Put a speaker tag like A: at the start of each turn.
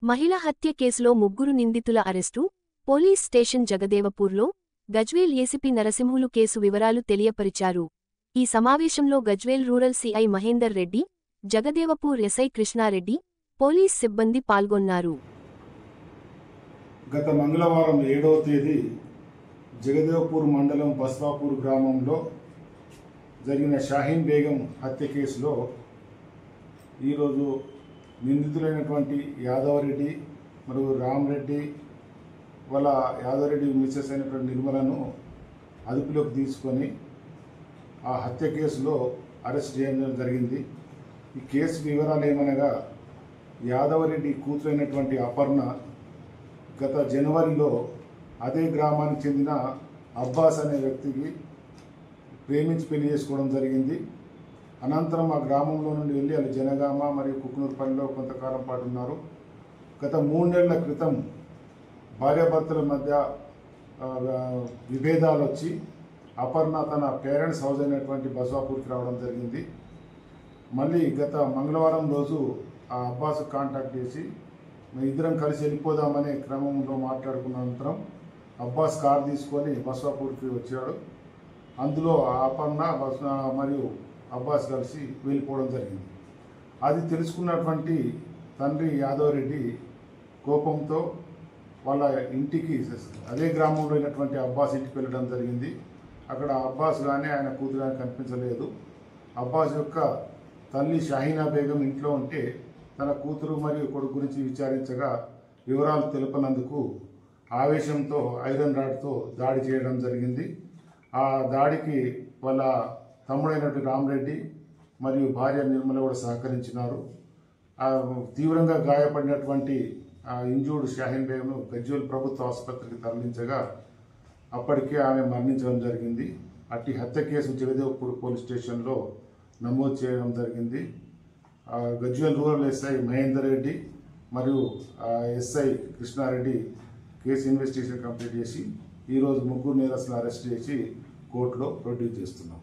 A: మహిళ హత్య కేసులో ముగ్గురు నిందితుల అరెస్టు, పోలీస్ స్టేషన్ జగదేవపూర్లో, గజ్వేల్ ఏసీపీ నరసింహులు కేసు వివరాలు తెలియపరిచారు. ఈ సమావేశంలో Gajwel rural CI Mahender Reddy, Jagadevpur SI Krishna Reddy, police సిబ్బంది పాల్గొన్నారు.
B: గత మంగళవారం 7వ తేదీ జగదేవపూర్ మండలం బస్వాపూర్ గ్రామంలో జరిగిన షాహీన్ బేగం హత్య కేసులో ఈరోజు నిందితులైనటువంటి యాదవరెడ్డి మరియు రామరెడ్డి వాళ్ళ యాదవరెడ్డి మిసెస్ అయినటువంటి నిర్మలను అదుపులోకి తీసుకొని ఆ హత్య కేసులో అరెస్ట్ చేయడం జరిగింది. ఈ కేసు వివరాలు ఏమనగా, యాదవరెడ్డి కూతురైనటువంటి అపర్ణ గత జనవరిలో అదే గ్రామానికి చెందిన అబ్బాస్ అనే వ్యక్తికి ప్రేమించి పెళ్లి చేసుకోవడం జరిగింది. అనంతరం ఆ గ్రామంలో నుండి వెళ్ళి వాళ్ళు జనగామ మరియు కుకునూరుపల్లిలో కొంతకాలం పాటు ఉన్నారు. గత 3 నెలల క్రితం భార్యాభర్తల మధ్య విభేదాలు వచ్చి అపర్ణ తన పేరెంట్స్ హౌస్ అయినటువంటి బస్వాపూర్కి రావడం జరిగింది. మళ్ళీ గత మంగళవారం రోజు ఆ అబ్బాస్ కాంటాక్ట్ చేసి మేము ఇద్దరం కలిసి వెళ్ళిపోదామనే క్రమంలో మాట్లాడుకున్న అనంతరం అబ్బాస్ కార్ తీసుకొని బస్వాపూర్కి వచ్చాడు. అందులో అపర్ణ మరియు అబ్బాస్ కలిసి వెళ్ళిపోవడం జరిగింది. అది తెలుసుకున్నటువంటి తండ్రి యాదవరెడ్డి కోపంతో వాళ్ళ ఇంటికి, అదే గ్రామంలో అయినటువంటి అబ్బాస్ ఇంటికి వెళ్ళడం జరిగింది. అక్కడ అబ్బాస్ కానీ ఆయన కూతురు కానీ కనిపించలేదు. అబ్బాస్ యొక్క తల్లి షాహీనా బేగం ఇంట్లో ఉంటే తన కూతురు మరియు కొడుకు గురించి విచారించగా వివరాలు తెలుపనందుకు ఆవేశంతో ఐరన్ రాడ్తో దాడి చేయడం జరిగింది. ఆ దాడికి వాళ్ళ తమ్ముడైనటువంటి రామరెడ్డి మరియు భార్య నిర్మల కూడా సహకరించినారు. తీవ్రంగా గాయపడినటువంటి ఇంజూర్డ్ షాహీన్ బేగంను గజ్వేల్ ప్రభుత్వ ఆసుపత్రికి తరలించగా అప్పటికే ఆమె మరణించడం జరిగింది. అట్టి హత్య కేసు జగదేవ్పూర్ పోలీస్ స్టేషన్లో నమోదు చేయడం జరిగింది. గజ్వేల్ రూరల్ ఎస్ఐ మహేందర్ రెడ్డి మరియు SI Krishnareddy case investigation complete చేసి ఈరోజు ముగ్గురు నేరస్తులను అరెస్ట్ చేసి కోర్టులో ప్రొడ్యూస్ చేస్తున్నాం.